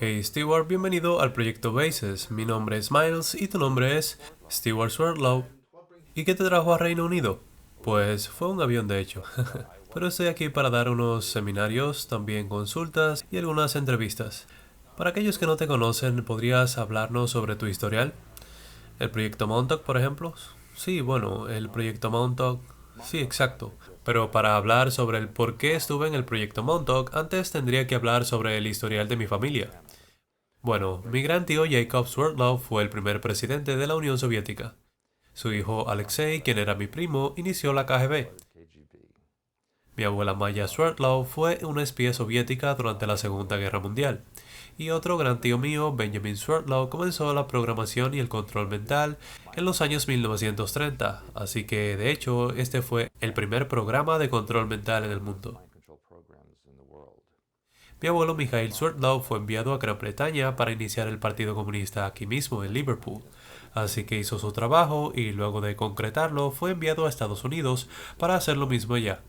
Hey Stewart, bienvenido al proyecto Bases. Mi nombre es Miles y tu nombre es Stewart Swerdlow. ¿Y qué te trajo a Reino Unido? Pues fue un avión de hecho. Pero estoy aquí para dar unos seminarios, también consultas y algunas entrevistas. Para aquellos que no te conocen, ¿podrías hablarnos sobre tu historial? ¿El proyecto Montauk, por ejemplo? Sí, bueno, el proyecto Montauk. Sí, exacto. Pero para hablar sobre el por qué estuve en el proyecto Montauk, antes tendría que hablar sobre el historial de mi familia. Bueno, mi gran tío Jacob Sverdlov fue el primer presidente de la Unión Soviética. Su hijo Alexei, quien era mi primo, inició la KGB. Mi abuela Maya Sverdlov fue una espía soviética durante la Segunda Guerra Mundial. Y otro gran tío mío, Benjamin Sverdlov, comenzó la programación y el control mental en los años 1930, así que de hecho este fue el primer programa de control mental en el mundo. Mi abuelo Mikhail Sverdlov fue enviado a Gran Bretaña para iniciar el Partido Comunista aquí mismo en Liverpool. Así que hizo su trabajo y luego de concretarlo fue enviado a Estados Unidos para hacer lo mismo allá.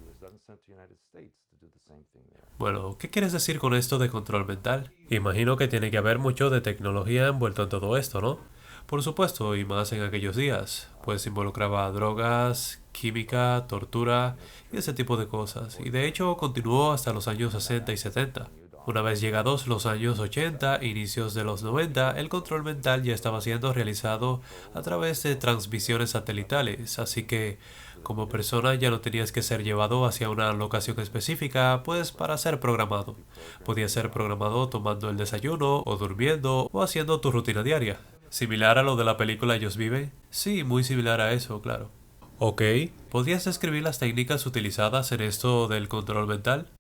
Bueno, ¿qué quieres decir con esto de control mental? Imagino que tiene que haber mucho de tecnología envuelto en todo esto, ¿no? Por supuesto, y más en aquellos días, pues involucraba drogas, química, tortura y ese tipo de cosas, y de hecho continuó hasta los años 60 y 70. Una vez llegados los años 80 e inicios de los 90, el control mental ya estaba siendo realizado a través de transmisiones satelitales, así que como persona ya no tenías que ser llevado hacia una locación específica, pues para ser programado. Podías ser programado tomando el desayuno o durmiendo o haciendo tu rutina diaria. ¿Similar a lo de la película Ellos viven? Sí, muy similar a eso, claro. Ok, ¿podrías describir las técnicas utilizadas en esto del control mental?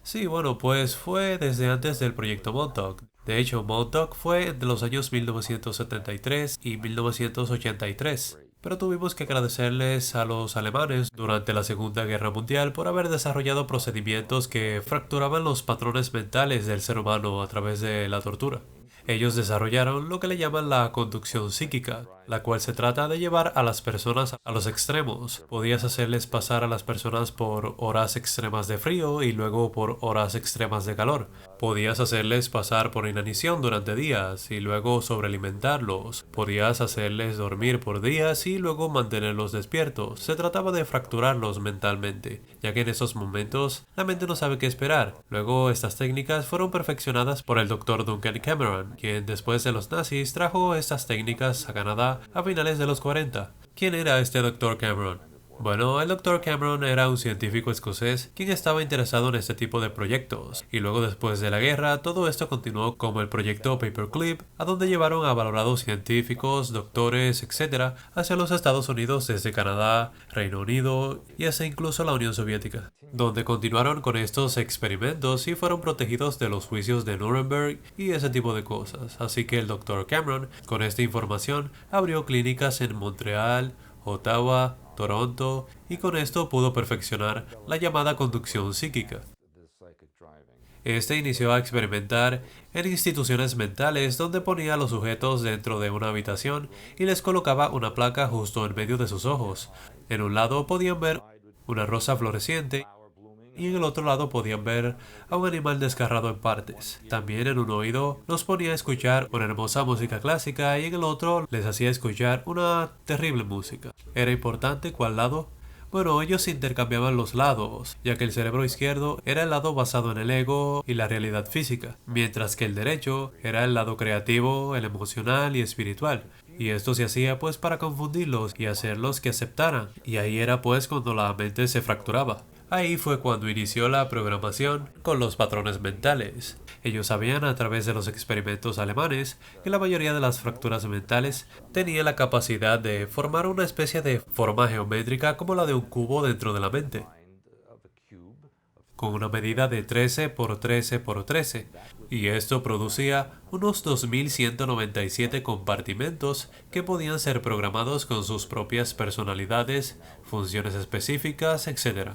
Sí, bueno, pues fue desde antes del proyecto Montauk. De hecho, Montauk fue entre los años 1973 y 1983. Pero tuvimos que agradecerles a los alemanes durante la Segunda Guerra Mundial por haber desarrollado procedimientos que fracturaban los patrones mentales del ser humano a través de la tortura. Ellos desarrollaron lo que le llaman la conducción psíquica, la cual se trata de llevar a las personas a los extremos. Podías hacerles pasar a las personas por horas extremas de frío y luego por horas extremas de calor. Podías hacerles pasar por inanición durante días y luego sobrealimentarlos. Podías hacerles dormir por días y luego mantenerlos despiertos. Se trataba de fracturarlos mentalmente, ya que en esos momentos la mente no sabe qué esperar. Luego estas técnicas fueron perfeccionadas por el Dr. Duncan Cameron, quien después de los nazis trajo estas técnicas a Canadá a finales de los 40. ¿Quién era este Dr. Cameron? Bueno, el Dr. Cameron era un científico escocés quien estaba interesado en este tipo de proyectos, y luego después de la guerra todo esto continuó como el proyecto Paperclip, a donde llevaron a valorados científicos, doctores, etc. hacia los Estados Unidos desde Canadá, Reino Unido y hasta incluso la Unión Soviética, donde continuaron con estos experimentos y fueron protegidos de los juicios de Nuremberg y ese tipo de cosas. Así que el Dr. Cameron, con esta información, abrió clínicas en Montreal, Ottawa, Toronto, y con esto pudo perfeccionar la llamada conducción psíquica. Este inició a experimentar en instituciones mentales donde ponía a los sujetos dentro de una habitación y les colocaba una placa justo en medio de sus ojos. En un lado podían ver una rosa floreciente y en el otro lado podían ver a un animal desgarrado en partes. También en un oído los ponía a escuchar una hermosa música clásica y en el otro les hacía escuchar una terrible música. ¿Era importante cuál lado? Bueno, ellos intercambiaban los lados, ya que el cerebro izquierdo era el lado basado en el ego y la realidad física, mientras que el derecho era el lado creativo, el emocional y espiritual. Y esto se hacía pues para confundirlos y hacerlos que aceptaran, y ahí era pues cuando la mente se fracturaba. Ahí fue cuando inició la programación con los patrones mentales. Ellos sabían a través de los experimentos alemanes que la mayoría de las fracturas mentales tenía la capacidad de formar una especie de forma geométrica como la de un cubo dentro de la mente, con una medida de 13 por 13 por 13, y esto producía unos 2197 compartimentos que podían ser programados con sus propias personalidades, funciones específicas, etc.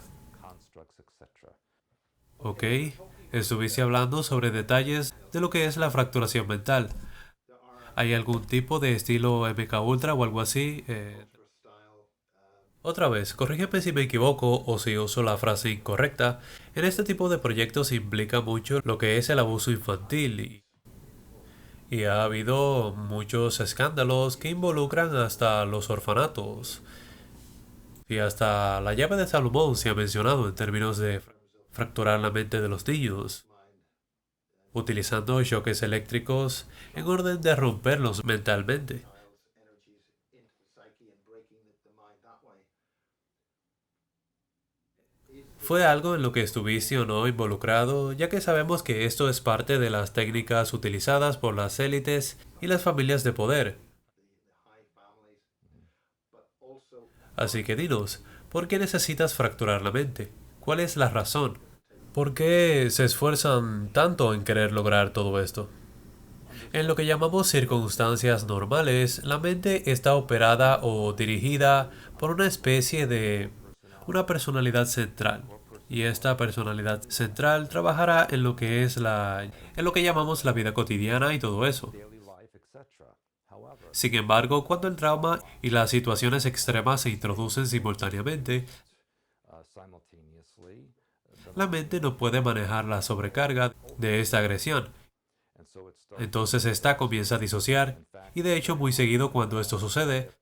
Ok, estuviste hablando sobre detalles de lo que es la fracturación mental. ¿Hay algún tipo de estilo MK Ultra o algo así? Otra vez, corrígeme si me equivoco o si uso la frase incorrecta. En este tipo de proyectos implica mucho lo que es el abuso infantil Y ha habido muchos escándalos que involucran hasta los orfanatos. Y hasta la llave de Salomón se ha mencionado en términos de fracturar la mente de los niños, utilizando choques eléctricos en orden de romperlos mentalmente. ¿Fue algo en lo que estuviste o no involucrado, ya que sabemos que esto es parte de las técnicas utilizadas por las élites y las familias de poder? Así que dinos, ¿por qué necesitas fracturar la mente? ¿Cuál es la razón? ¿Por qué se esfuerzan tanto en querer lograr todo esto? En lo que llamamos circunstancias normales, la mente está operada o dirigida por una especie de una personalidad central. Y esta personalidad central trabajará en lo que es en lo que llamamos la vida cotidiana y todo eso. Sin embargo, cuando el trauma y las situaciones extremas se introducen simultáneamente, la mente no puede manejar la sobrecarga de esta agresión. Entonces esta comienza a disociar, y de hecho muy seguido cuando esto sucede,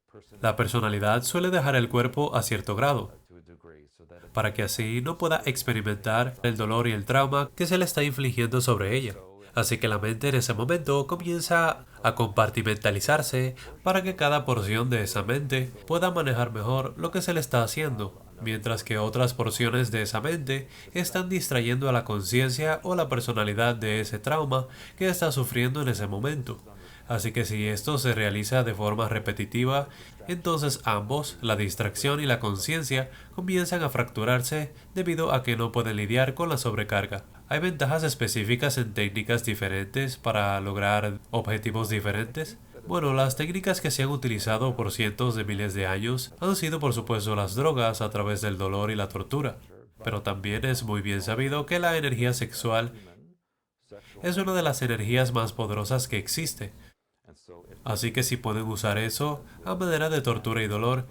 la personalidad suele dejar el cuerpo a cierto grado, para que así no pueda experimentar el dolor y el trauma que se le está infligiendo sobre ella. Así que la mente en ese momento comienza a compartimentalizarse para que cada porción de esa mente pueda manejar mejor lo que se le está haciendo, mientras que otras porciones de esa mente están distrayendo a la conciencia o la personalidad de ese trauma que está sufriendo en ese momento. Así que si esto se realiza de forma repetitiva, entonces ambos, la distracción y la conciencia, comienzan a fracturarse debido a que no pueden lidiar con la sobrecarga. ¿Hay ventajas específicas en técnicas diferentes para lograr objetivos diferentes? Bueno, las técnicas que se han utilizado por cientos de miles de años han sido por supuesto las drogas a través del dolor y la tortura. Pero también es muy bien sabido que la energía sexual es una de las energías más poderosas que existe. Así que si pueden usar eso a manera de tortura y dolor,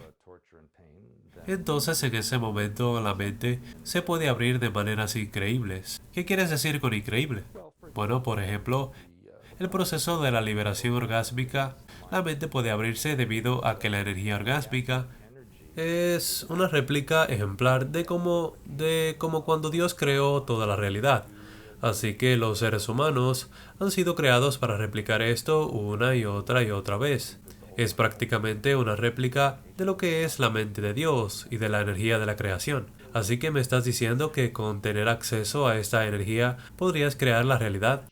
entonces en ese momento la mente se puede abrir de maneras increíbles. ¿Qué quieres decir con increíble? Bueno, por ejemplo, el proceso de la liberación orgásmica, la mente puede abrirse debido a que la energía orgásmica es una réplica ejemplar de cómo cuando Dios creó toda la realidad. Así que los seres humanos han sido creados para replicar esto una y otra vez. Es prácticamente una réplica de lo que es la mente de Dios y de la energía de la creación. Así que me estás diciendo que con tener acceso a esta energía podrías crear la realidad.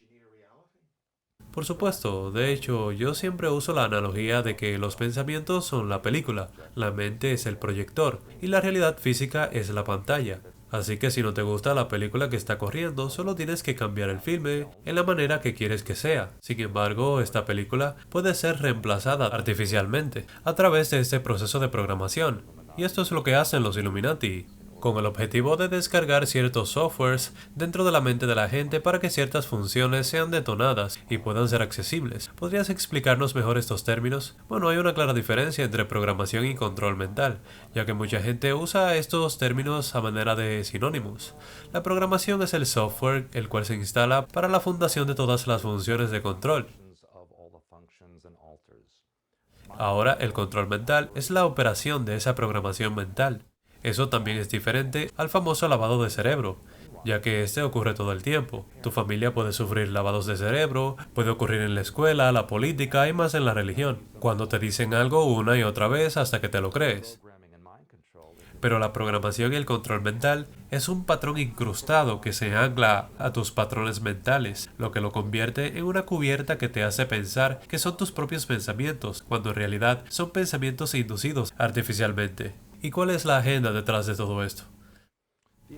Por supuesto, de hecho, yo siempre uso la analogía de que los pensamientos son la película, la mente es el proyector y la realidad física es la pantalla. Así que si no te gusta la película que está corriendo, solo tienes que cambiar el filme en la manera que quieres que sea. Sin embargo, esta película puede ser reemplazada artificialmente a través de este proceso de programación. Y esto es lo que hacen los Illuminati, con el objetivo de descargar ciertos softwares dentro de la mente de la gente para que ciertas funciones sean detonadas y puedan ser accesibles. ¿Podrías explicarnos mejor estos términos? Bueno, hay una clara diferencia entre programación y control mental, ya que mucha gente usa estos términos a manera de sinónimos. La programación es el software el cual se instala para la fundación de todas las funciones de control. Ahora, el control mental es la operación de esa programación mental. Eso también es diferente al famoso lavado de cerebro, ya que este ocurre todo el tiempo. Tu familia puede sufrir lavados de cerebro, puede ocurrir en la escuela, la política y más en la religión, cuando te dicen algo una y otra vez hasta que te lo crees. Pero la programación y el control mental es un patrón incrustado que se ancla a tus patrones mentales, lo que lo convierte en una cubierta que te hace pensar que son tus propios pensamientos, cuando en realidad son pensamientos inducidos artificialmente. ¿Y cuál es la agenda detrás de todo esto?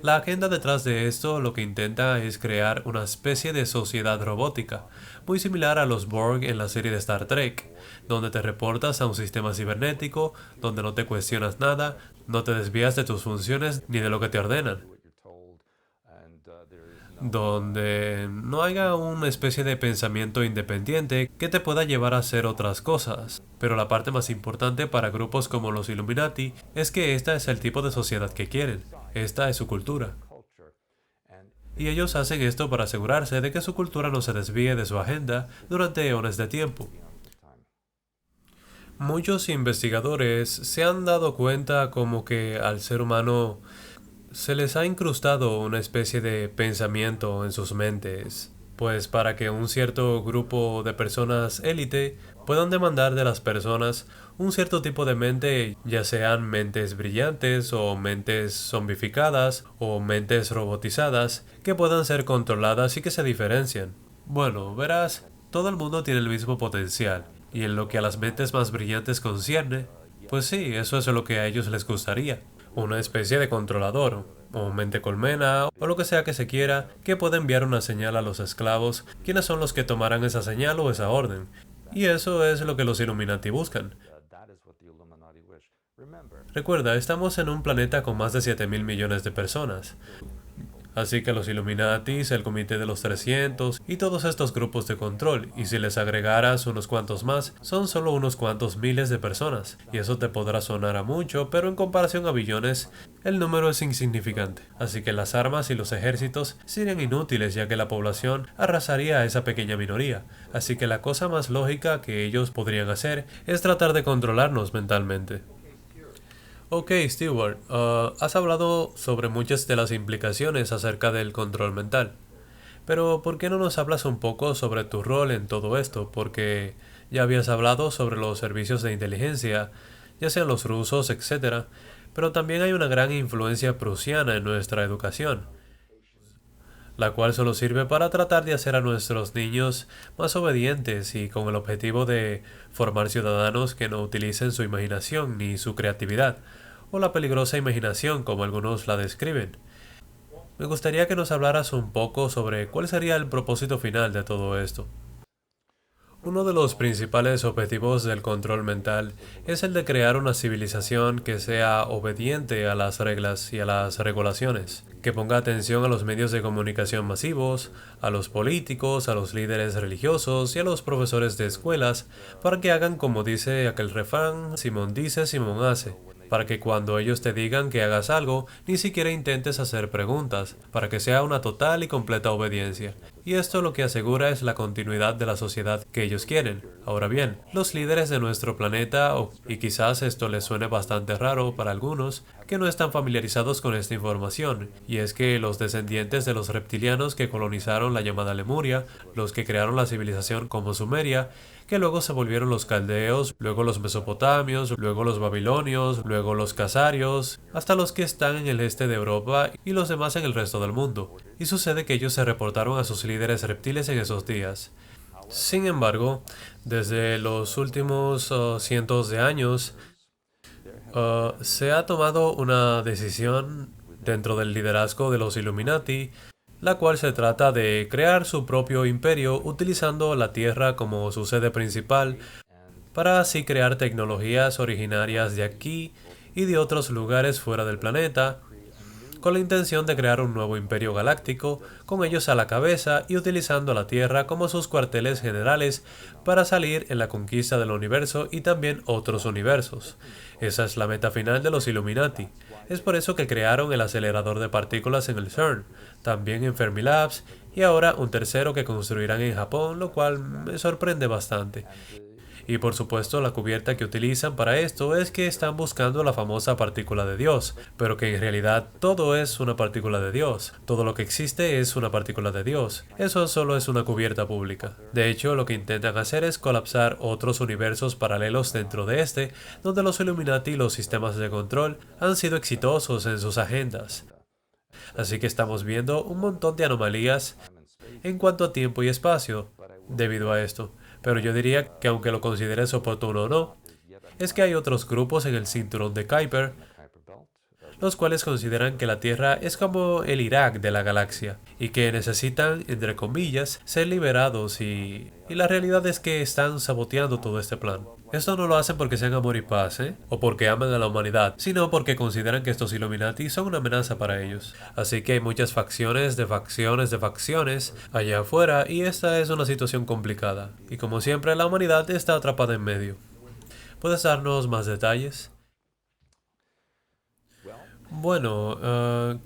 La agenda detrás de esto lo que intenta es crear una especie de sociedad robótica, muy similar a los Borg en la serie de Star Trek, donde te reportas a un sistema cibernético, donde no te cuestionas nada, no te desvías de tus funciones ni de lo que te ordenan, donde no haya una especie de pensamiento independiente que te pueda llevar a hacer otras cosas. Pero la parte más importante para grupos como los Illuminati es que esta es el tipo de sociedad que quieren. Esta es su cultura. Y ellos hacen esto para asegurarse de que su cultura no se desvíe de su agenda durante eones de tiempo. Muchos investigadores se han dado cuenta como que al ser humano se les ha incrustado una especie de pensamiento en sus mentes, pues para que un cierto grupo de personas élite puedan demandar de las personas un cierto tipo de mente, ya sean mentes brillantes o mentes zombificadas o mentes robotizadas, que puedan ser controladas y que se diferencian. Bueno, verás, todo el mundo tiene el mismo potencial, y en lo que a las mentes más brillantes concierne, pues sí, eso es lo que a ellos les gustaría. Una especie de controlador, o mente colmena, o lo que sea que se quiera, que pueda enviar una señal a los esclavos, quienes son los que tomarán esa señal o esa orden. Y eso es lo que los Illuminati buscan. Recuerda, estamos en un planeta con más de 7.000 millones de personas. Así que los Illuminatis, el Comité de los 300 y todos estos grupos de control, y si les agregaras unos cuantos más, son solo unos cuantos miles de personas. Y eso te podrá sonar a mucho, pero en comparación a billones, el número es insignificante. Así que las armas y los ejércitos serían inútiles ya que la población arrasaría a esa pequeña minoría. Así que la cosa más lógica que ellos podrían hacer es tratar de controlarnos mentalmente. Ok, Stewart, has hablado sobre muchas de las implicaciones acerca del control mental, pero ¿por qué no nos hablas un poco sobre tu rol en todo esto? Porque ya habías hablado sobre los servicios de inteligencia, ya sean los rusos, etcétera, pero también hay una gran influencia prusiana en nuestra educación, la cual solo sirve para tratar de hacer a nuestros niños más obedientes y con el objetivo de formar ciudadanos que no utilicen su imaginación ni su creatividad, o la peligrosa imaginación como algunos la describen. Me gustaría que nos hablaras un poco sobre cuál sería el propósito final de todo esto. Uno de los principales objetivos del control mental es el de crear una civilización que sea obediente a las reglas y a las regulaciones, que ponga atención a los medios de comunicación masivos, a los políticos, a los líderes religiosos y a los profesores de escuelas, para que hagan como dice aquel refrán, Simón dice, Simón hace, para que cuando ellos te digan que hagas algo, ni siquiera intentes hacer preguntas, para que sea una total y completa obediencia. Y esto lo que asegura es la continuidad de la sociedad que ellos quieren. Ahora bien, los líderes de nuestro planeta, y quizás esto les suene bastante raro para algunos, que no están familiarizados con esta información, y es que los descendientes de los reptilianos que colonizaron la llamada Lemuria, los que crearon la civilización como Sumeria, que luego se volvieron los caldeos, luego los mesopotamios, luego los babilonios, luego los casarios, hasta los que están en el este de Europa y los demás en el resto del mundo. Y sucede que ellos se reportaron a sus líderes reptiles en esos días. Sin embargo, desde los últimos cientos de años, se ha tomado una decisión dentro del liderazgo de los Illuminati, la cual se trata de crear su propio imperio utilizando la Tierra como su sede principal para así crear tecnologías originarias de aquí y de otros lugares fuera del planeta, con la intención de crear un nuevo imperio galáctico, con ellos a la cabeza y utilizando la Tierra como sus cuarteles generales para salir en la conquista del universo y también otros universos. Esa es la meta final de los Illuminati. Es por eso que crearon el acelerador de partículas en el CERN, también en Fermilabs y ahora un tercero que construirán en Japón, lo cual me sorprende bastante. Y por supuesto la cubierta que utilizan para esto es que están buscando la famosa partícula de Dios, pero que en realidad todo es una partícula de Dios. Todo lo que existe es una partícula de Dios. Eso solo es una cubierta pública. De hecho, lo que intentan hacer es colapsar otros universos paralelos dentro de este, donde los Illuminati y los sistemas de control han sido exitosos en sus agendas. Así que estamos viendo un montón de anomalías en cuanto a tiempo y espacio debido a esto. Pero yo diría que aunque lo consideres oportuno o no, es que hay otros grupos en el cinturón de Kuiper, los cuales consideran que la Tierra es como el Irak de la galaxia y que necesitan, entre comillas, ser liberados y la realidad es que están saboteando todo este plan. Esto no lo hacen porque sean amor y paz, o porque aman a la humanidad, sino porque consideran que estos Illuminati son una amenaza para ellos. Así que hay muchas facciones de facciones de facciones allá afuera y esta es una situación complicada. Y como siempre, la humanidad está atrapada en medio. ¿Puedes darnos más detalles? Bueno,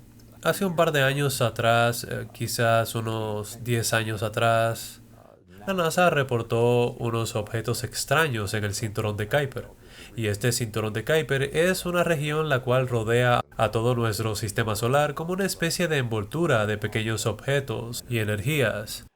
Hace un par de años atrás, quizás unos 10 años atrás, la NASA reportó unos objetos extraños en el cinturón de Kuiper. Y este cinturón de Kuiper es una región la cual rodea a todo nuestro sistema solar como una especie de envoltura de pequeños objetos y energías.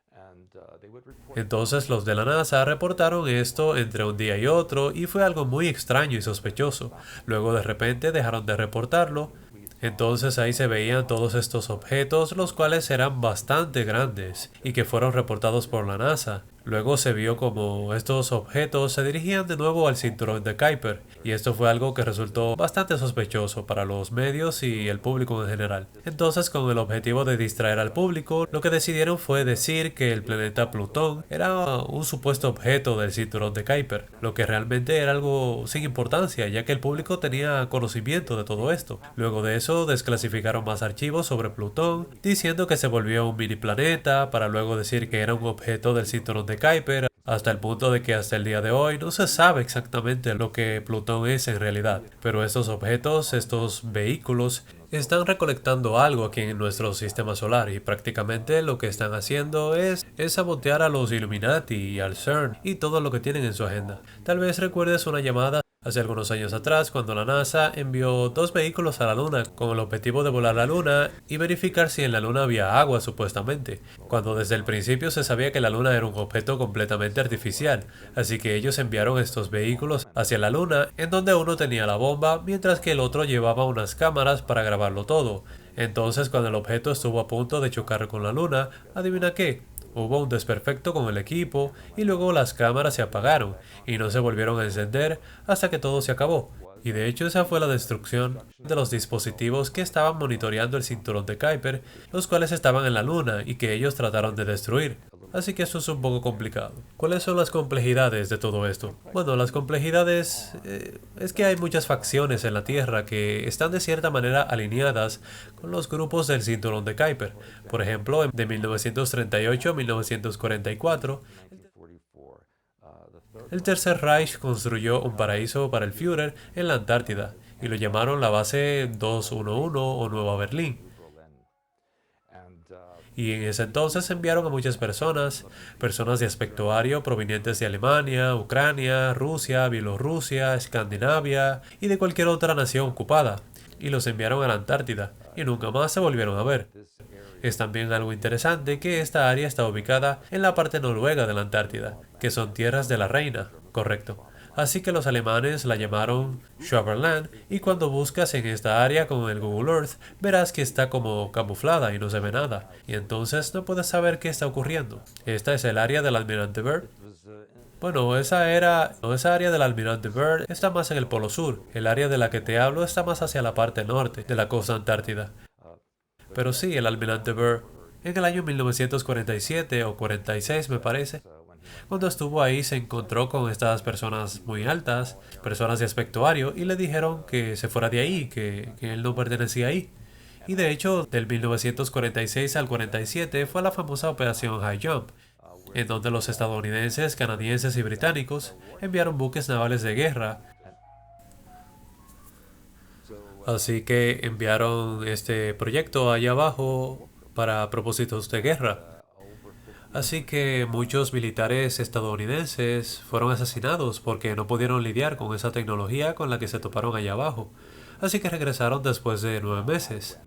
Entonces los de la NASA reportaron esto entre un día y otro y fue algo muy extraño y sospechoso. Luego de repente dejaron de reportarlo. Entonces ahí se veían todos estos objetos, los cuales eran bastante grandes y que fueron reportados por la NASA. Luego se vio como estos objetos se dirigían de nuevo al cinturón de Kuiper, y esto fue algo que resultó bastante sospechoso para los medios y el público en general. Entonces, con el objetivo de distraer al público, lo que decidieron fue decir que el planeta Plutón era un supuesto objeto del cinturón de Kuiper, lo que realmente era algo sin importancia, ya que el público tenía conocimiento de todo esto. Luego de eso, desclasificaron más archivos sobre Plutón, diciendo que se volvió un mini planeta, para luego decir que era un objeto del cinturón de Kuiper, hasta el punto de que hasta el día de hoy no se sabe exactamente lo que Plutón es en realidad. Pero estos objetos, estos vehículos, están recolectando algo aquí en nuestro sistema solar y prácticamente lo que están haciendo es sabotear a los Illuminati y al CERN y todo lo que tienen en su agenda. Tal vez recuerdes una llamada hace algunos años atrás, cuando la NASA envió 2 vehículos a la Luna con el objetivo de volar la Luna y verificar si en la Luna había agua supuestamente, cuando desde el principio se sabía que la Luna era un objeto completamente artificial, así que ellos enviaron estos vehículos hacia la Luna, en donde uno tenía la bomba, mientras que el otro llevaba unas cámaras para grabarlo todo. Entonces, cuando el objeto estuvo a punto de chocar con la Luna, ¿adivina qué? Hubo un desperfecto con el equipo y luego las cámaras se apagaron y no se volvieron a encender hasta que todo se acabó. Y de hecho esa fue la destrucción de los dispositivos que estaban monitoreando el cinturón de Kuiper, los cuales estaban en la Luna y que ellos trataron de destruir. Así que eso es un poco complicado. ¿Cuáles son las complejidades de todo esto? Bueno, las complejidades es que hay muchas facciones en la Tierra que están de cierta manera alineadas con los grupos del cinturón de Kuiper. Por ejemplo, de 1938 a 1944, el Tercer Reich construyó un paraíso para el Führer en la Antártida y lo llamaron la Base 211 o Nueva Berlín. Y en ese entonces enviaron a muchas personas de aspecto ario provenientes de Alemania, Ucrania, Rusia, Bielorrusia, Escandinavia y de cualquier otra nación ocupada, y los enviaron a la Antártida, y nunca más se volvieron a ver. Es también algo interesante que esta área está ubicada en la parte noruega de la Antártida, que son tierras de la reina, correcto. Así que los alemanes la llamaron Schwaberland, y cuando buscas en esta área con el Google Earth, verás que está como camuflada y no se ve nada, y entonces no puedes saber qué está ocurriendo. Esta es el área del Almirante Byrd. Bueno, esa área del Almirante Byrd está más en el polo sur. El área de la que te hablo está más hacia la parte norte de la costa antártida. Pero sí, el Almirante Byrd, en el año 1947 o 46 me parece, cuando estuvo ahí se encontró con estas personas muy altas, personas de aspecto ario, y le dijeron que se fuera de ahí, que él no pertenecía ahí. Y de hecho, del 1946 al 47 fue la famosa Operación High Jump, en donde los estadounidenses, canadienses y británicos enviaron buques navales de guerra. Así que enviaron este proyecto allá abajo para propósitos de guerra. Así que muchos militares estadounidenses fueron asesinados porque no pudieron lidiar con esa tecnología con la que se toparon allá abajo. Así que regresaron después de 9 meses.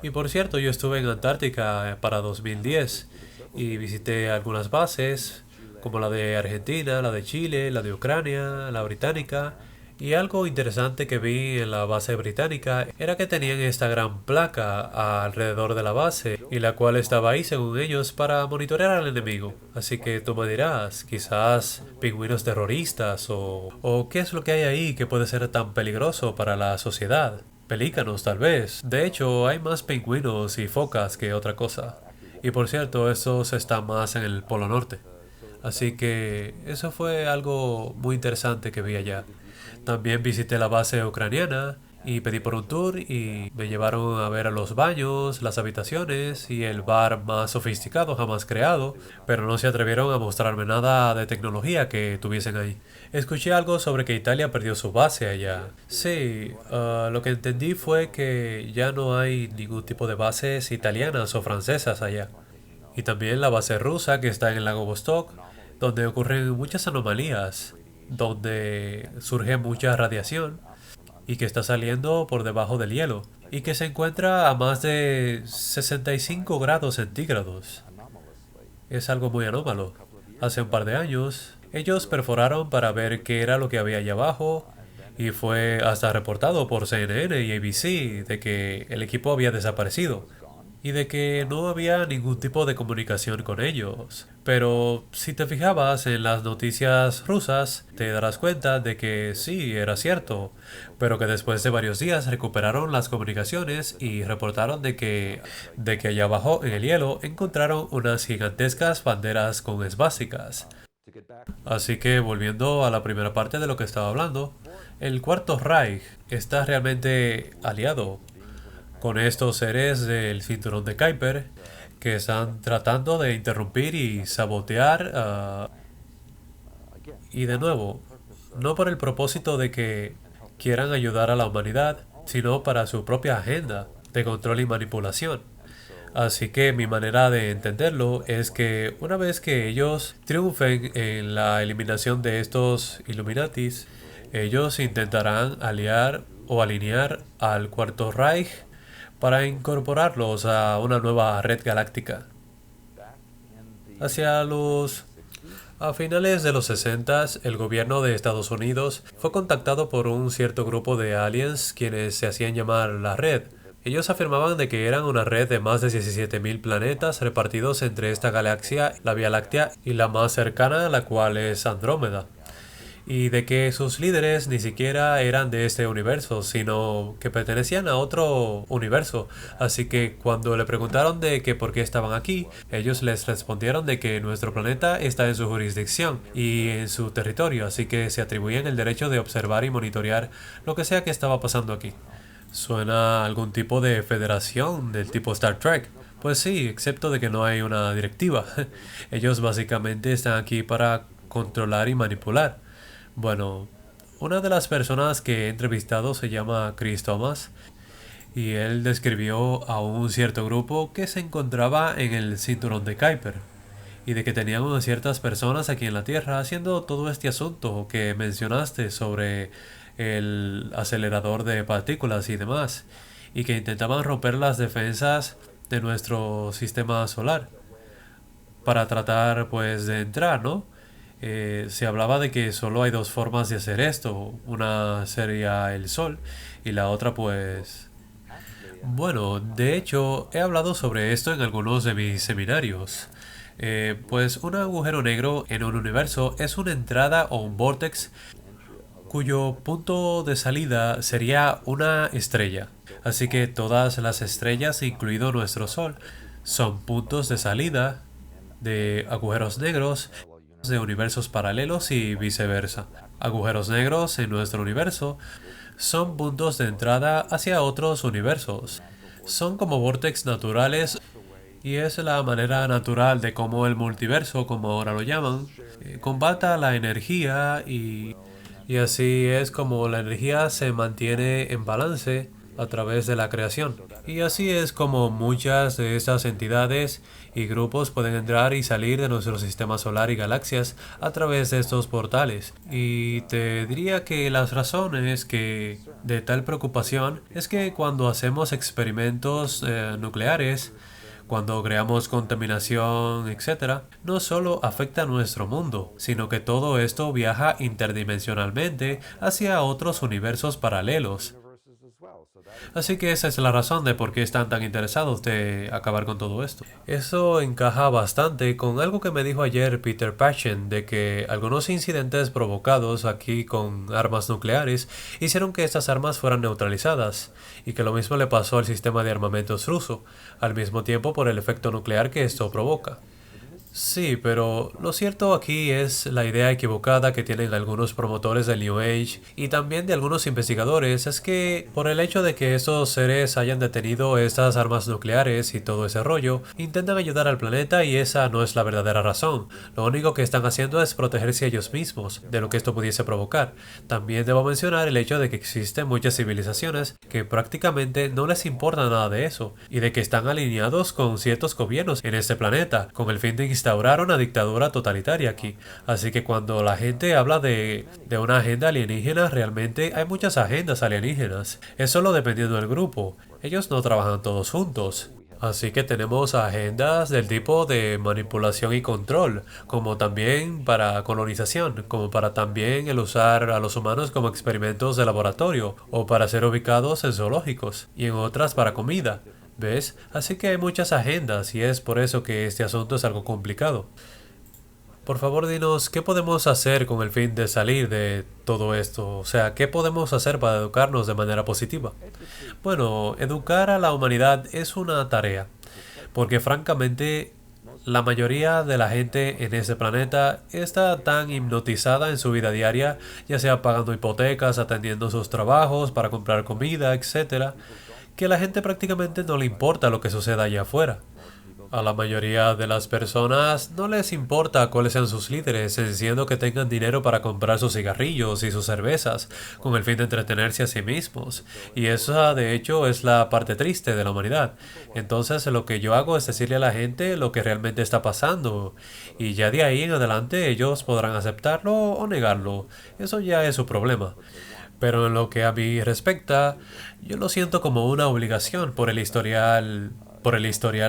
Y por cierto, yo estuve en Antártica para 2010 y visité algunas bases, como la de Argentina, la de Chile, la de Ucrania, la británica. Y algo interesante que vi en la base británica era que tenían esta gran placa alrededor de la base, y la cual estaba ahí, según ellos, para monitorear al enemigo. Así que tú me dirás, quizás pingüinos terroristas o qué es lo que hay ahí que puede ser tan peligroso para la sociedad. Pelícanos, tal vez. De hecho, hay más pingüinos y focas que otra cosa. Y por cierto, estos están más en el Polo Norte. Así que eso fue algo muy interesante que vi allá. También visité la base ucraniana Y pedí por un tour y me llevaron a ver a los baños, las habitaciones y el bar más sofisticado jamás creado, pero no se atrevieron a mostrarme nada de tecnología que tuviesen ahí. Escuché algo sobre que Italia perdió su base allá. Sí, lo que entendí fue que ya no hay ningún tipo de bases italianas o francesas allá. Y también la base rusa que está en el lago Vostok, donde ocurren muchas anomalías, donde surge mucha radiación y que está saliendo por debajo del hielo y que se encuentra a más de 65 grados centígrados. Es algo muy anómalo. Hace un par de años, ellos perforaron para ver qué era lo que había allá abajo y fue hasta reportado por CNN y ABC de que el equipo había desaparecido y de que no había ningún tipo de comunicación con ellos. Pero si te fijabas en las noticias rusas, te darás cuenta de que sí, era cierto, pero que después de varios días recuperaron las comunicaciones y reportaron de que allá abajo en el hielo encontraron unas gigantescas banderas con esvásticas. Así que volviendo a la primera parte de lo que estaba hablando, el Cuarto Reich está realmente aliado con estos seres del cinturón de Kuiper que están tratando de interrumpir y sabotear. Y de nuevo, no por el propósito de que quieran ayudar a la humanidad, sino para su propia agenda de control y manipulación. Así que mi manera de entenderlo es que una vez que ellos triunfen en la eliminación de estos Illuminatis, ellos intentarán aliar o alinear al Cuarto Reich para incorporarlos a una nueva red galáctica. Hacia los A finales de los 60, el gobierno de Estados Unidos fue contactado por un cierto grupo de aliens quienes se hacían llamar la Red. Ellos afirmaban de que eran una red de más de 17.000 planetas repartidos entre esta galaxia, la Vía Láctea y la más cercana, la cual es Andrómeda. Y de que sus líderes ni siquiera eran de este universo, sino que pertenecían a otro universo. Así que cuando le preguntaron de que por qué estaban aquí, ellos les respondieron de que nuestro planeta está en su jurisdicción y en su territorio, así que se atribuían el derecho de observar y monitorear lo que sea que estaba pasando aquí. ¿Suena a algún tipo de federación del tipo Star Trek? Pues sí, excepto de que no hay una directiva. Ellos básicamente están aquí para controlar y manipular. Bueno, una de las personas que he entrevistado se llama Chris Thomas y él describió a un cierto grupo que se encontraba en el cinturón de Kuiper y de que tenían unas ciertas personas aquí en la Tierra haciendo todo este asunto que mencionaste sobre el acelerador de partículas y demás y que intentaban romper las defensas de nuestro sistema solar para tratar pues de entrar, ¿no? Se hablaba de que solo hay dos formas de hacer esto. Una sería el Sol y la otra pues... Bueno, de hecho he hablado sobre esto en algunos de mis seminarios. Pues un agujero negro en un universo es una entrada o un vórtex cuyo punto de salida sería una estrella. Así que todas las estrellas, incluido nuestro Sol, son puntos de salida de agujeros negros de universos paralelos y viceversa. Agujeros negros en nuestro universo son puntos de entrada hacia otros universos. Son como vórtex naturales y es la manera natural de cómo el multiverso, como ahora lo llaman, combata la energía y así es como la energía se mantiene en balance a través de la creación. Y así es como muchas de estas entidades y grupos pueden entrar y salir de nuestro sistema solar y galaxias a través de estos portales. Y te diría que las razones que de tal preocupación es que cuando hacemos experimentos nucleares, cuando creamos contaminación, etc., no solo afecta a nuestro mundo, sino que todo esto viaja interdimensionalmente hacia otros universos paralelos. Así que esa es la razón de por qué están tan interesados de acabar con todo esto. Eso encaja bastante con algo que me dijo ayer Peter Patchen, de que algunos incidentes provocados aquí con armas nucleares hicieron que estas armas fueran neutralizadas, y que lo mismo le pasó al sistema de armamentos ruso, al mismo tiempo por el efecto nuclear que esto provoca. Sí, pero lo cierto aquí es la idea equivocada que tienen algunos promotores del New Age y también de algunos investigadores es que por el hecho de que estos seres hayan detenido estas armas nucleares y todo ese rollo, intentan ayudar al planeta y esa no es la verdadera razón. Lo único que están haciendo es protegerse a ellos mismos de lo que esto pudiese provocar. También debo mencionar el hecho de que existen muchas civilizaciones que prácticamente no les importa nada de eso y de que están alineados con ciertos gobiernos en este planeta con el fin de instaurar una dictadura totalitaria aquí. Así que cuando la gente habla de una agenda alienígena, realmente hay muchas agendas alienígenas. Es solo dependiendo del grupo. Ellos no trabajan todos juntos. Así que tenemos agendas del tipo de manipulación y control, como también para colonización, como para también el usar a los humanos como experimentos de laboratorio o para ser ubicados en zoológicos y en otras para comida. ¿Ves? Así que hay muchas agendas y es por eso que este asunto es algo complicado. Por favor, dinos, ¿qué podemos hacer con el fin de salir de todo esto? O sea, ¿qué podemos hacer para educarnos de manera positiva? Bueno, educar a la humanidad es una tarea, porque francamente la mayoría de la gente en ese planeta está tan hipnotizada en su vida diaria, ya sea pagando hipotecas, atendiendo sus trabajos para comprar comida, etcétera, que a la gente prácticamente no le importa lo que suceda allá afuera. A la mayoría de las personas no les importa cuáles sean sus líderes, siendo que tengan dinero para comprar sus cigarrillos y sus cervezas, con el fin de entretenerse a sí mismos. Y esa, de hecho, es la parte triste de la humanidad. Entonces, lo que yo hago es decirle a la gente lo que realmente está pasando. Y ya de ahí en adelante ellos podrán aceptarlo o negarlo. Eso ya es su problema. Pero en lo que a mí respecta, yo lo siento como una obligación por el historial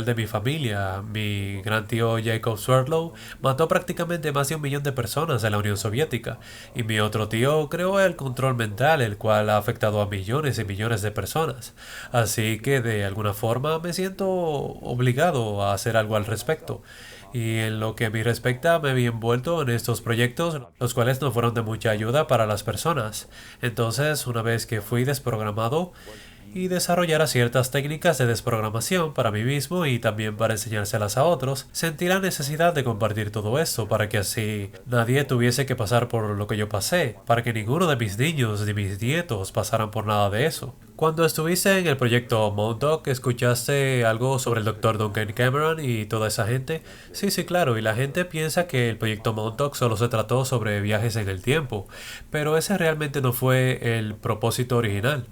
de mi familia. Mi gran tío Jacob Swerdlow mató prácticamente más de 1 millón de personas en la Unión Soviética, y mi otro tío creó el control mental, el cual ha afectado a millones y millones de personas. Así que de alguna forma me siento obligado a hacer algo al respecto. Y en lo que a mí respecta, me vi envuelto en estos proyectos, los cuales no fueron de mucha ayuda para las personas. Entonces, una vez que fui desprogramado, y desarrollara ciertas técnicas de desprogramación para mí mismo y también para enseñárselas a otros, sentí la necesidad de compartir todo esto para que así nadie tuviese que pasar por lo que yo pasé, para que ninguno de mis niños ni mis nietos pasaran por nada de eso. Cuando estuviste en el proyecto Montauk, ¿escuchaste algo sobre el Dr. Duncan Cameron y toda esa gente? Sí, sí, claro, y la gente piensa que el proyecto Montauk solo se trató sobre viajes en el tiempo, pero ese realmente no fue el propósito original.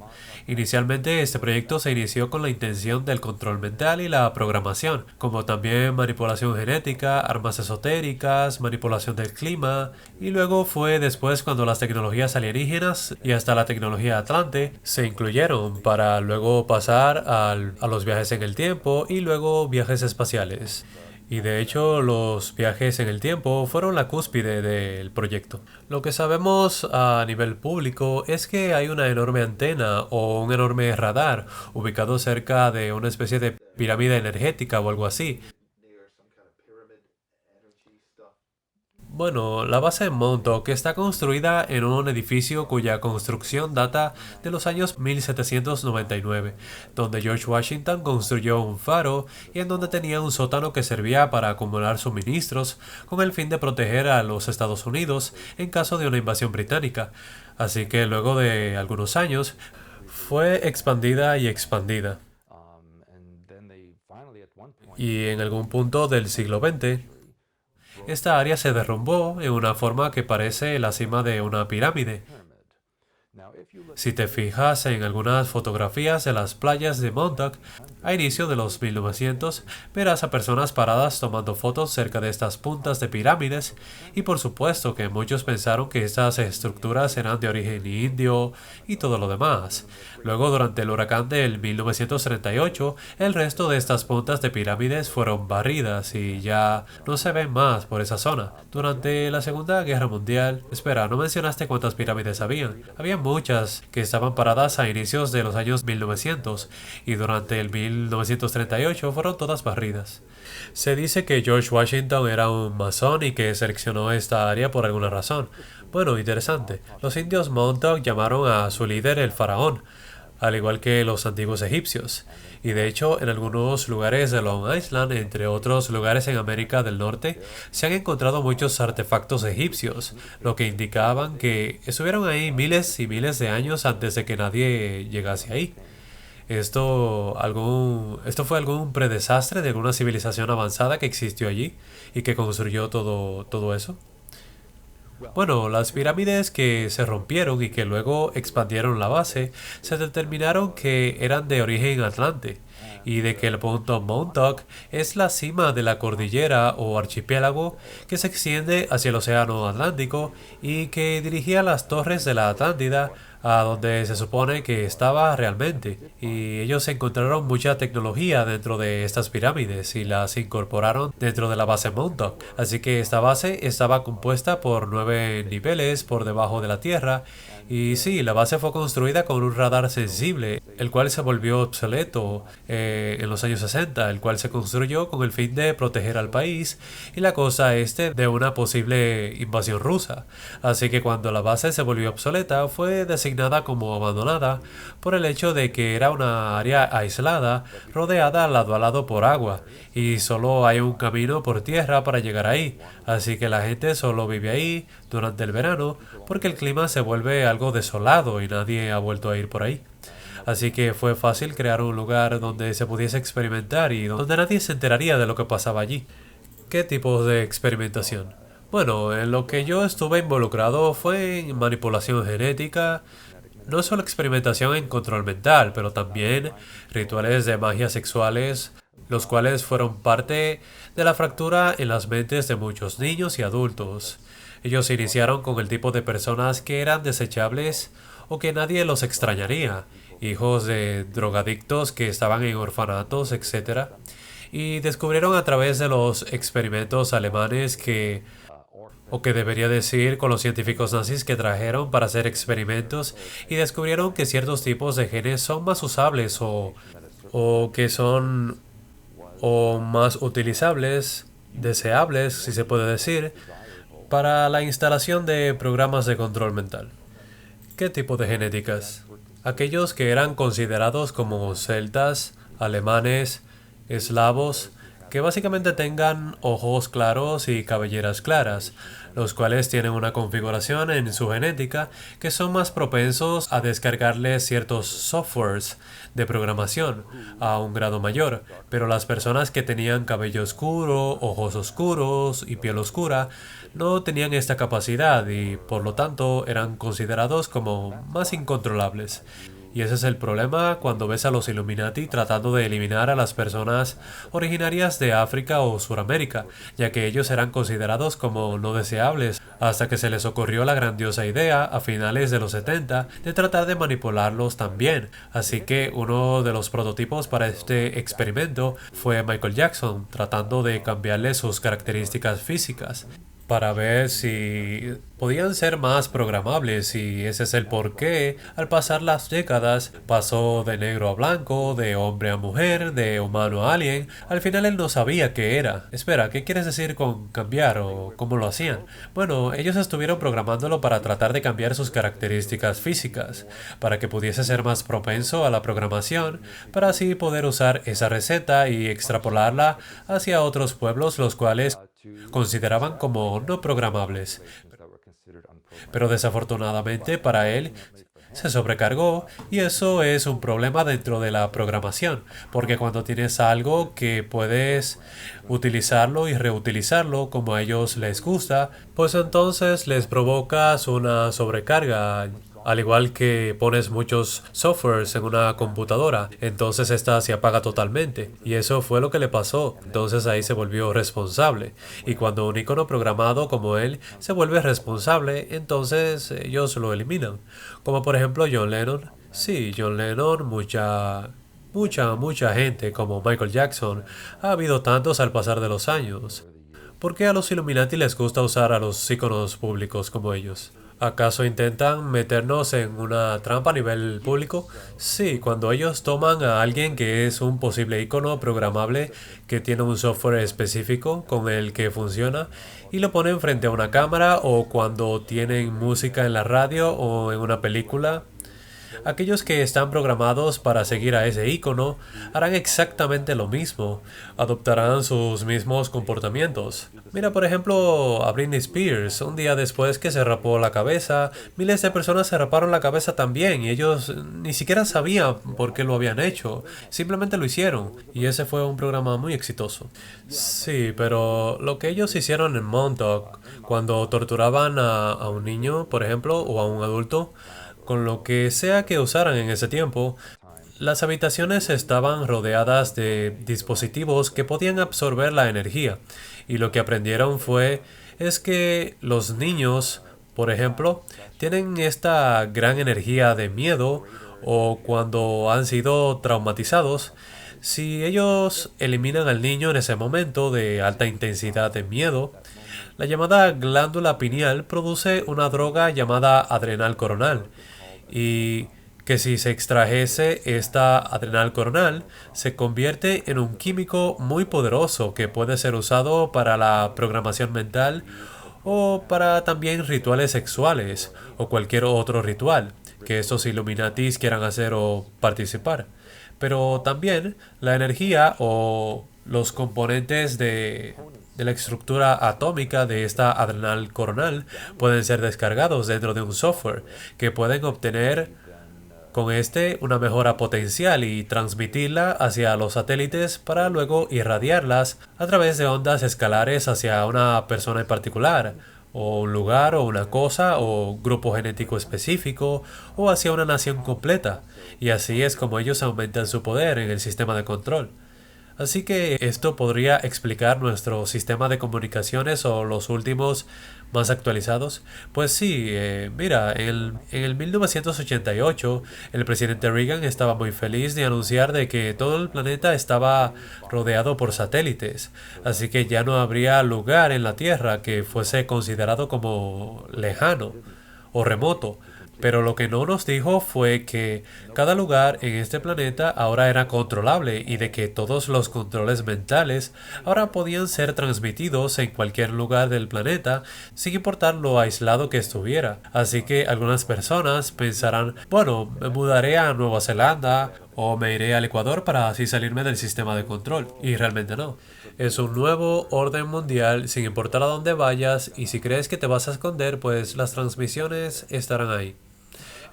Inicialmente este proyecto se inició con la intención del control mental y la programación, como también manipulación genética, armas esotéricas, manipulación del clima, y luego fue después cuando las tecnologías alienígenas y hasta la tecnología Atlante se incluyeron para luego pasar a los viajes en el tiempo y luego viajes espaciales. Y de hecho los viajes en el tiempo fueron la cúspide del proyecto. Lo que sabemos a nivel público es que hay una enorme antena o un enorme radar ubicado cerca de una especie de pirámide energética o algo así. Bueno, la base de Montauk está construida en un edificio cuya construcción data de los años 1799, donde George Washington construyó un faro y en donde tenía un sótano que servía para acumular suministros con el fin de proteger a los Estados Unidos en caso de una invasión británica. Así que luego de algunos años fue expandida y expandida. Y en algún punto del siglo XX, esta área se derrumbó en una forma que parece la cima de una pirámide. Si te fijas en algunas fotografías de las playas de Montauk a inicio de los 1900, verás a personas paradas tomando fotos cerca de estas puntas de pirámides y por supuesto que muchos pensaron que estas estructuras eran de origen indio y todo lo demás. Luego, durante el huracán del 1938, el resto de estas puntas de pirámides fueron barridas y ya no se ven más por esa zona. Durante la Segunda Guerra Mundial, espera, no mencionaste cuántas pirámides habían. Había muchas que estaban paradas a inicios de los años 1900 y durante el 1938 fueron todas barridas. Se dice que George Washington era un masón y que seleccionó esta área por alguna razón. Bueno, interesante. Los indios Montauk llamaron a su líder el faraón, al igual que los antiguos egipcios. Y de hecho, en algunos lugares de Long Island, entre otros lugares en América del Norte, se han encontrado muchos artefactos egipcios, lo que indicaban que estuvieron ahí miles y miles de años antes de que nadie llegase ahí. Esto fue algún predesastre de alguna civilización avanzada que existió allí y que construyó todo eso. Bueno, las pirámides que se rompieron y que luego expandieron la base, se determinaron que eran de origen atlante y de que el punto Montauk es la cima de la cordillera o archipiélago que se extiende hacia el océano Atlántico y que dirigía las torres de la Atlántida a donde se supone que estaba realmente. Y ellos encontraron mucha tecnología dentro de estas pirámides y las incorporaron dentro de la base Montauk. Así que esta base estaba compuesta por 9 niveles por debajo de la tierra. Y sí, la base fue construida con un radar sensible, el cual se volvió obsoleto en los años 60, el cual se construyó con el fin de proteger al país y la costa este de una posible invasión rusa. Así que cuando la base se volvió obsoleta, fue designada como abandonada por el hecho de que era una área aislada, rodeada lado a lado por agua, y solo hay un camino por tierra para llegar ahí. Así que la gente solo vive ahí durante el verano porque el clima se vuelve algo desolado y nadie ha vuelto a ir por ahí. Así que fue fácil crear un lugar donde se pudiese experimentar y donde nadie se enteraría de lo que pasaba allí. ¿Qué tipo de experimentación? Bueno, en lo que yo estuve involucrado fue en manipulación genética, no solo experimentación en control mental, pero también rituales de magia sexuales, los cuales fueron parte de la fractura en las mentes de muchos niños y adultos. Ellos se iniciaron con el tipo de personas que eran desechables o que nadie los extrañaría, hijos de drogadictos que estaban en orfanatos, etc. Y descubrieron a través de los experimentos alemanes o que debería decir con los científicos nazis que trajeron para hacer experimentos y descubrieron que ciertos tipos de genes son más usables o que son o más utilizables, deseables, si se puede decir, para la instalación de programas de control mental. ¿Qué tipo de genéticas? Aquellos que eran considerados como celtas, alemanes, eslavos, que básicamente tengan ojos claros y cabelleras claras, los cuales tienen una configuración en su genética que son más propensos a descargarles ciertos softwares de programación a un grado mayor, pero las personas que tenían cabello oscuro, ojos oscuros y piel oscura no tenían esta capacidad y por lo tanto eran considerados como más incontrolables. Y ese es el problema cuando ves a los Illuminati tratando de eliminar a las personas originarias de África o Suramérica, ya que ellos eran considerados como no deseables, hasta que se les ocurrió la grandiosa idea a finales de los 70 de tratar de manipularlos también. Así que uno de los prototipos para este experimento fue Michael Jackson, tratando de cambiarle sus características físicas para ver si podían ser más programables, y ese es el por qué al pasar las décadas pasó de negro a blanco, de hombre a mujer, de humano a alien. Al final él no sabía qué era. Espera, ¿qué quieres decir con cambiar o cómo lo hacían? Bueno, ellos estuvieron programándolo para tratar de cambiar sus características físicas, para que pudiese ser más propenso a la programación, para así poder usar esa receta y extrapolarla hacia otros pueblos los cuales consideraban como no programables. Pero desafortunadamente para él se sobrecargó y eso es un problema dentro de la programación, porque cuando tienes algo que puedes utilizarlo y reutilizarlo como a ellos les gusta, pues entonces les provocas una sobrecarga. Al igual que pones muchos softwares en una computadora, entonces esta se apaga totalmente. Y eso fue lo que le pasó. Entonces ahí se volvió responsable. Y cuando un icono programado como él se vuelve responsable, entonces ellos lo eliminan. Como por ejemplo John Lennon. Sí, John Lennon, mucha gente como Michael Jackson. Ha habido tantos al pasar de los años. ¿Por qué a los Illuminati les gusta usar a los iconos públicos como ellos? ¿Acaso intentan meternos en una trampa a nivel público? Sí, cuando ellos toman a alguien que es un posible icono programable que tiene un software específico con el que funciona y lo ponen frente a una cámara, o cuando tienen música en la radio o en una película. aquellos que están programados para seguir a ese icono harán exactamente lo mismo, adoptarán sus mismos comportamientos. Mira, por ejemplo, a Britney Spears. Un día después que se rapó la cabeza, miles de personas se raparon la cabeza también y ellos ni siquiera sabían por qué lo habían hecho. Simplemente lo hicieron y ese fue un programa muy exitoso. Sí, pero lo que ellos hicieron en Montauk, cuando torturaban a un niño, por ejemplo, o a un adulto, con lo que sea que usaran en ese tiempo, las habitaciones estaban rodeadas de dispositivos que podían absorber la energía. Y lo que aprendieron es que los niños, por ejemplo, tienen esta gran energía de miedo o cuando han sido traumatizados. Si ellos eliminan al niño en ese momento de alta intensidad de miedo, la llamada glándula pineal produce una droga llamada adrenal coronal y que si se extrajese esta adrenal coronal se convierte en un químico muy poderoso que puede ser usado para la programación mental o para también rituales sexuales o cualquier otro ritual que estos Illuminatis quieran hacer o participar. Pero también la energía o los componentes de la estructura atómica de esta adrenal coronal pueden ser descargados dentro de un software que pueden obtener con una mejora potencial y transmitirla hacia los satélites para luego irradiarlas a través de ondas escalares hacia una persona en particular, o un lugar, o una cosa, o grupo genético específico, o hacia una nación completa. Y así es como ellos aumentan su poder en el sistema de control. Así que esto podría explicar nuestro sistema de comunicaciones o los últimos más actualizados. Pues sí, mira, en el 1988 el presidente Reagan estaba muy feliz de anunciar de que todo el planeta estaba rodeado por satélites, así que ya no habría lugar en la Tierra que fuese considerado como lejano o remoto. Pero lo que no nos dijo fue que cada lugar en este planeta ahora era controlable y de que todos los controles mentales ahora podían ser transmitidos en cualquier lugar del planeta sin importar lo aislado que estuviera. Así que algunas personas pensarán, bueno, me mudaré a Nueva Zelanda o me iré al Ecuador para así salirme del sistema de control. Y realmente no. Es un nuevo orden mundial sin importar a dónde vayas y si crees que te vas a esconder, pues las transmisiones estarán ahí.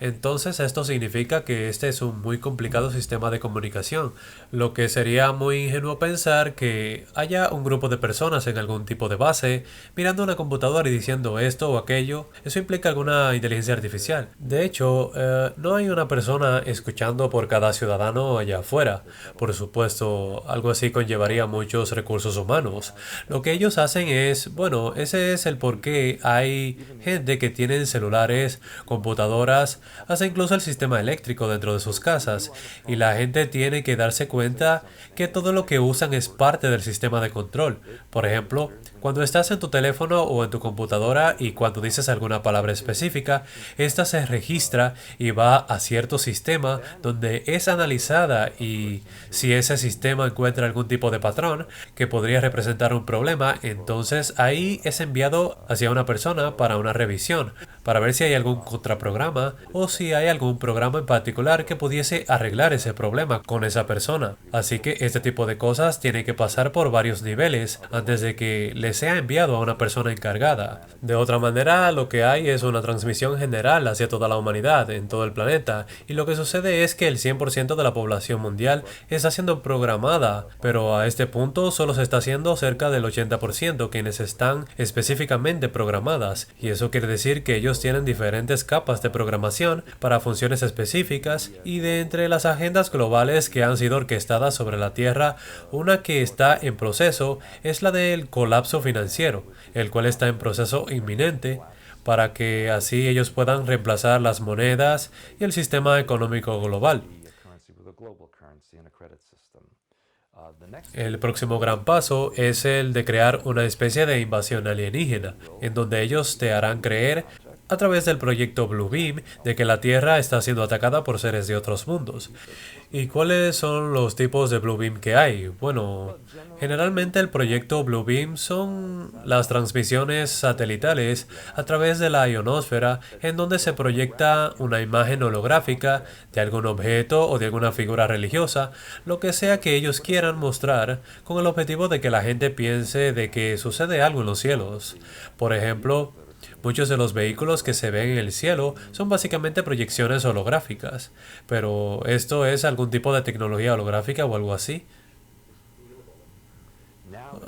Entonces esto significa que este es un muy complicado sistema de comunicación, lo que sería muy ingenuo pensar que haya un grupo de personas en algún tipo de base mirando una computadora y diciendo esto o aquello. Eso implica alguna inteligencia artificial. De hecho, no hay una persona escuchando por cada ciudadano allá afuera. Por supuesto, algo así conllevaría muchos recursos humanos. Lo que ellos hacen es, bueno, ese es el por qué hay gente que tiene celulares, computadoras, hasta incluso el sistema eléctrico dentro de sus casas, y la gente tiene que darse cuenta que todo lo que usan es parte del sistema de control. Por ejemplo, cuando estás en tu teléfono o en tu computadora y cuando dices alguna palabra específica, esta se registra y va a cierto sistema donde es analizada, y si ese sistema encuentra algún tipo de patrón que podría representar un problema, entonces ahí es enviado hacia una persona para una revisión, para ver si hay algún contraprograma o si hay algún programa en particular que pudiese arreglar ese problema con esa persona. Así que este tipo de cosas tiene que pasar por varios niveles antes de que le sea enviado a una persona encargada. De otra manera, lo que hay es una transmisión general hacia toda la humanidad en todo el planeta, y lo que sucede es que el 100% de la población mundial está siendo programada, pero a este punto solo se está haciendo cerca del 80% quienes están específicamente programadas, y eso quiere decir que ellos tienen diferentes capas de programación para funciones específicas, y de entre las agendas globales que han sido orquestadas sobre la Tierra, una que está en proceso es la del colapso financiero, el cual está en proceso inminente, para que así ellos puedan reemplazar las monedas y el sistema económico global. El próximo gran paso es el de crear una especie de invasión alienígena, en donde ellos te harán creer a través del proyecto Bluebeam de que la Tierra está siendo atacada por seres de otros mundos. ¿Y cuáles son los tipos de Bluebeam que hay? Bueno, generalmente el proyecto Bluebeam son las transmisiones satelitales a través de la ionosfera en donde se proyecta una imagen holográfica de algún objeto o de alguna figura religiosa, lo que sea que ellos quieran mostrar, con el objetivo de que la gente piense de que sucede algo en los cielos. Por ejemplo, muchos de los vehículos que se ven en el cielo son básicamente proyecciones holográficas. Pero ¿esto es algún tipo de tecnología holográfica o algo así?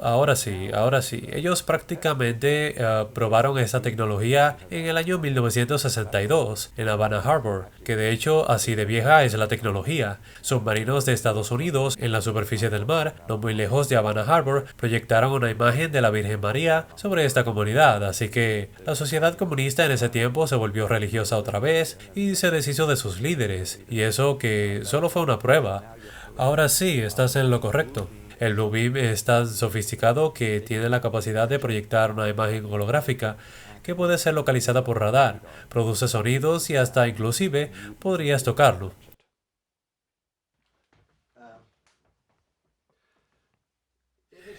Ahora sí, ahora sí. Ellos prácticamente probaron esta tecnología en el año 1962 en Havana Harbor, que de hecho así de vieja es la tecnología. Submarinos de Estados Unidos en la superficie del mar, no muy lejos de Havana Harbor, proyectaron una imagen de la Virgen María sobre esta comunidad, así que la sociedad comunista en ese tiempo se volvió religiosa otra vez y se deshizo de sus líderes, y eso que solo fue una prueba. Ahora sí, estás en lo correcto. El Bluebeam es tan sofisticado que tiene la capacidad de proyectar una imagen holográfica que puede ser localizada por radar, produce sonidos y hasta inclusive podrías tocarlo.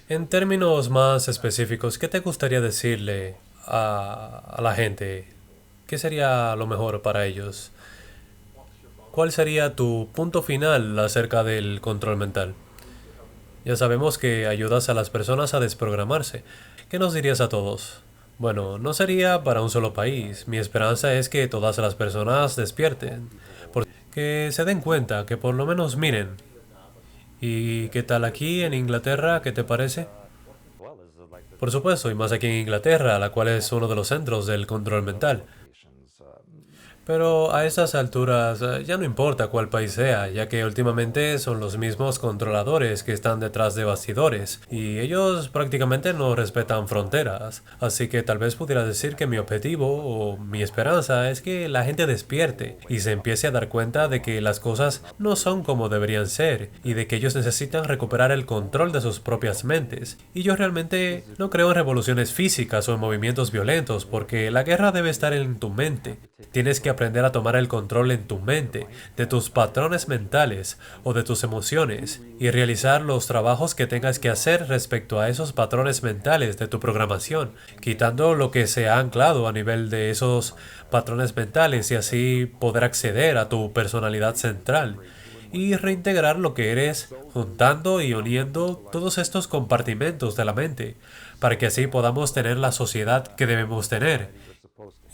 En términos más específicos, ¿qué te gustaría decirle a la gente? ¿Qué sería lo mejor para ellos? ¿Cuál sería tu punto final acerca del control mental? Ya sabemos que ayudas a las personas a desprogramarse. ¿Qué nos dirías a todos? Bueno, no sería para un solo país. Mi esperanza es que todas las personas despierten, que se den cuenta, que por lo menos miren. ¿Y qué tal aquí en Inglaterra? ¿Qué te parece? Por supuesto, y más aquí en Inglaterra, la cual es uno de los centros del control mental. Pero a estas alturas ya no importa cuál país sea, ya que últimamente son los mismos controladores que están detrás de bastidores, y ellos prácticamente no respetan fronteras. Así que tal vez pudiera decir que mi objetivo o mi esperanza es que la gente despierte y se empiece a dar cuenta de que las cosas no son como deberían ser, y de que ellos necesitan recuperar el control de sus propias mentes. Y yo realmente no creo en revoluciones físicas o en movimientos violentos, porque la guerra debe estar en tu mente. Tienes que aprender a tomar el control en tu mente, de tus patrones mentales o de tus emociones, y realizar los trabajos que tengas que hacer respecto a esos patrones mentales de tu programación, quitando lo que se ha anclado a nivel de esos patrones mentales y así poder acceder a tu personalidad central y reintegrar lo que eres, juntando y uniendo todos estos compartimentos de la mente, para que así podamos tener la sociedad que debemos tener.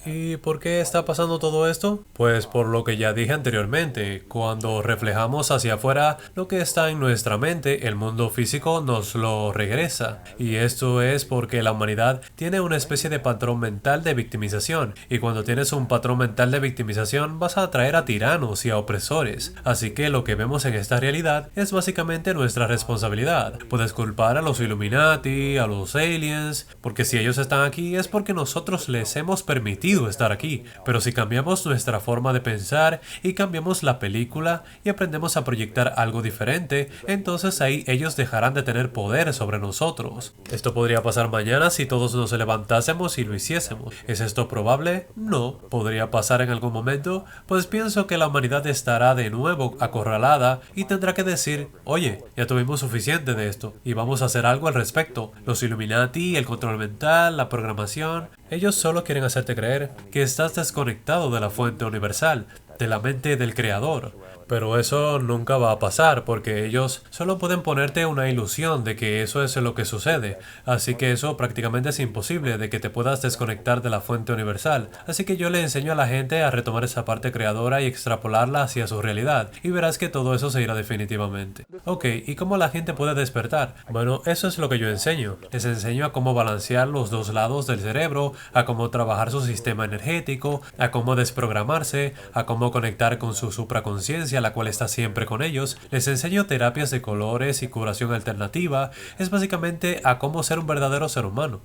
¿Y por qué está pasando todo esto? Pues por lo que ya dije anteriormente, cuando reflejamos hacia afuera lo que está en nuestra mente, el mundo físico nos lo regresa. Y esto es porque la humanidad tiene una especie de patrón mental de victimización. Y cuando tienes un patrón mental de victimización vas a atraer a tiranos y a opresores. Así que lo que vemos en esta realidad es básicamente nuestra responsabilidad. Puedes culpar a los Illuminati, a los aliens, porque si ellos están aquí es porque nosotros les hemos permitido estar aquí, pero si cambiamos nuestra forma de pensar y cambiamos la película y aprendemos a proyectar algo diferente, entonces ahí ellos dejarán de tener poder sobre nosotros. Esto podría pasar mañana si todos nos levantásemos y lo hiciésemos. ¿Es esto probable? No. ¿Podría pasar en algún momento? Pues pienso que la humanidad estará de nuevo acorralada y tendrá que decir, oye, ya tuvimos suficiente de esto y vamos a hacer algo al respecto. Los Illuminati, el control mental, la programación, ellos solo quieren hacerte creer que estás desconectado de la fuente universal, de la mente del creador. Pero eso nunca va a pasar porque ellos solo pueden ponerte una ilusión de que eso es lo que sucede. Así que eso prácticamente es imposible de que te puedas desconectar de la fuente universal. Así que yo le enseño a la gente a retomar esa parte creadora y extrapolarla hacia su realidad. Y verás que todo eso se irá definitivamente. Ok, ¿y cómo la gente puede despertar? Bueno, eso es lo que yo enseño. Les enseño a cómo balancear los dos lados del cerebro, a cómo trabajar su sistema energético, a cómo desprogramarse, a cómo conectar con su supraconsciencia, la cual está siempre con ellos. Les enseño terapias de colores y curación alternativa. Es básicamente a cómo ser un verdadero ser humano.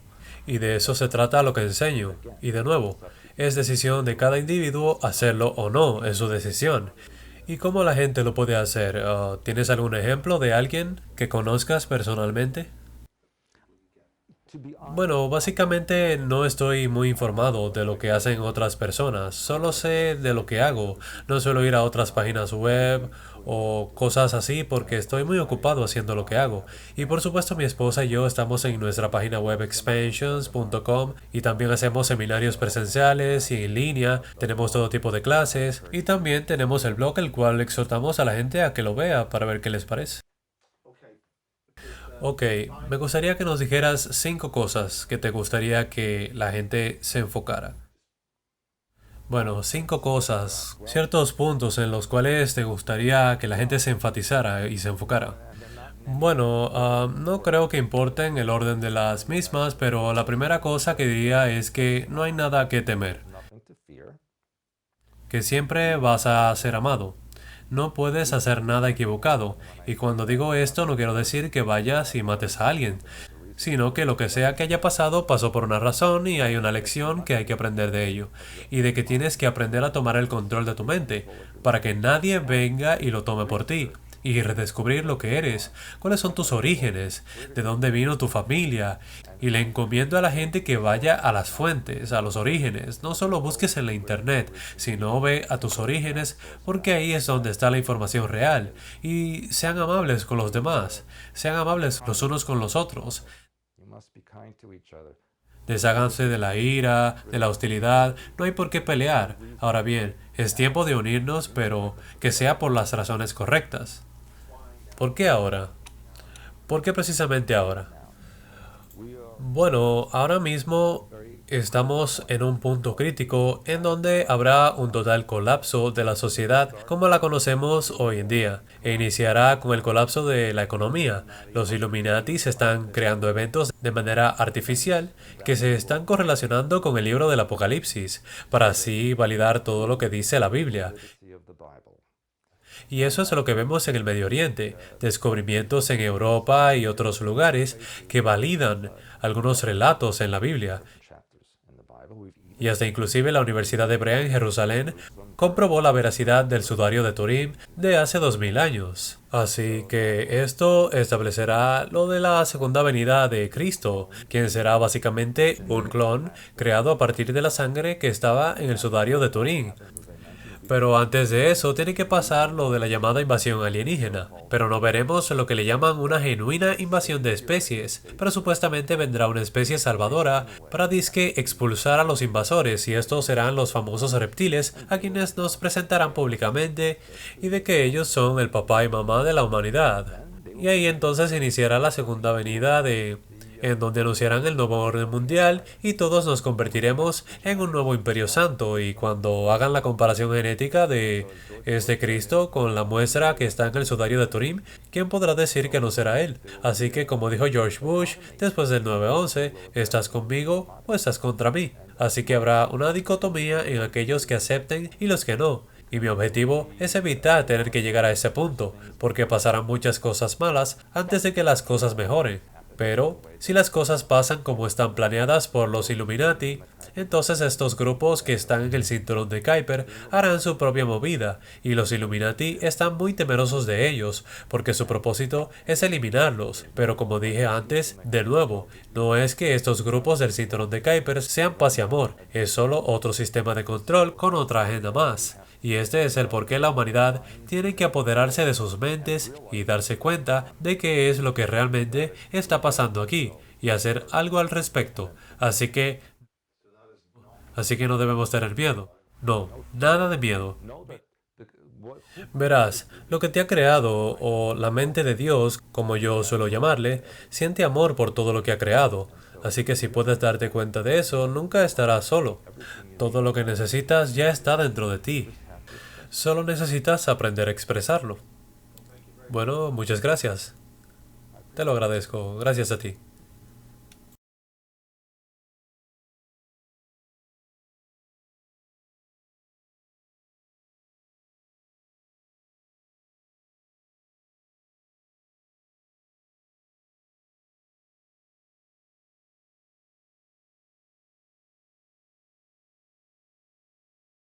Y de eso se trata lo que enseño. Y de nuevo, es decisión de cada individuo hacerlo o no, es su decisión. ¿Y cómo la gente lo puede hacer? ¿Tienes algún ejemplo de alguien que conozcas personalmente? Bueno, básicamente no estoy muy informado de lo que hacen otras personas, solo sé de lo que hago. No suelo ir a otras páginas web o cosas así porque estoy muy ocupado haciendo lo que hago. Y por supuesto mi esposa y yo estamos en nuestra página web expansions.com y también hacemos seminarios presenciales y en línea, tenemos todo tipo de clases y también tenemos el blog el cual exhortamos a la gente a que lo vea para ver qué les parece. Ok, me gustaría que nos dijeras 5 cosas que te gustaría que la gente se enfocara. Bueno, 5 cosas, ciertos puntos en los cuales te gustaría que la gente se enfatizara y se enfocara. Bueno, no creo que importen el orden de las mismas, pero la primera cosa que diría es que no hay nada que temer, que siempre vas a ser amado. No puedes hacer nada equivocado, y cuando digo esto no quiero decir que vayas y mates a alguien, sino que lo que sea que haya pasado pasó por una razón y hay una lección que hay que aprender de ello, y de que tienes que aprender a tomar el control de tu mente, para que nadie venga y lo tome por ti, y redescubrir lo que eres, cuáles son tus orígenes, de dónde vino tu familia, y le encomiendo a la gente que vaya a las fuentes, a los orígenes, no solo busques en la internet, sino ve a tus orígenes, porque ahí es donde está la información real, y sean amables con los demás, sean amables los unos con los otros. Desháganse de la ira, de la hostilidad, no hay por qué pelear. Ahora bien, es tiempo de unirnos, pero que sea por las razones correctas. ¿Por qué ahora? ¿Por qué precisamente ahora? Bueno, ahora mismo estamos en un punto crítico en donde habrá un total colapso de la sociedad como la conocemos hoy en día e iniciará con el colapso de la economía. Los Illuminatis están creando eventos de manera artificial que se están correlacionando con el libro del Apocalipsis para así validar todo lo que dice la Biblia. Y eso es lo que vemos en el Medio Oriente, descubrimientos en Europa y otros lugares que validan algunos relatos en la Biblia. Y hasta inclusive la Universidad Hebrea en Jerusalén comprobó la veracidad del sudario de Turín de hace 2000 años. Así que esto establecerá lo de la segunda venida de Cristo, quien será básicamente un clon creado a partir de la sangre que estaba en el sudario de Turín. Pero antes de eso tiene que pasar lo de la llamada invasión alienígena. Pero no veremos lo que le llaman una genuina invasión de especies. Pero supuestamente vendrá una especie salvadora para disque expulsar a los invasores y estos serán los famosos reptiles a quienes nos presentarán públicamente y de que ellos son el papá y mamá de la humanidad. Y ahí entonces iniciará la segunda venida en donde anunciarán el nuevo orden mundial y todos nos convertiremos en un nuevo imperio santo y cuando hagan la comparación genética de este Cristo con la muestra que está en el sudario de Turín, ¿quién podrá decir que no será él? Así que como dijo George Bush, después del 9/11, ¿estás conmigo o estás contra mí? Así que habrá una dicotomía en aquellos que acepten y los que no. Y mi objetivo es evitar tener que llegar a ese punto, porque pasarán muchas cosas malas antes de que las cosas mejoren. Pero, si las cosas pasan como están planeadas por los Illuminati, entonces estos grupos que están en el cinturón de Kuiper harán su propia movida, y los Illuminati están muy temerosos de ellos, porque su propósito es eliminarlos. Pero como dije antes, de nuevo, no es que estos grupos del cinturón de Kuiper sean paz y amor, es solo otro sistema de control con otra agenda más. Y este es el por qué la humanidad tiene que apoderarse de sus mentes y darse cuenta de qué es lo que realmente está pasando aquí y hacer algo al respecto. Así que no debemos tener miedo. No, nada de miedo. Verás, lo que te ha creado, o la mente de Dios, como yo suelo llamarle, siente amor por todo lo que ha creado. Así que si puedes darte cuenta de eso, nunca estarás solo. Todo lo que necesitas ya está dentro de ti. Solo necesitas aprender a expresarlo. Bueno, muchas gracias. Te lo agradezco. Gracias a ti.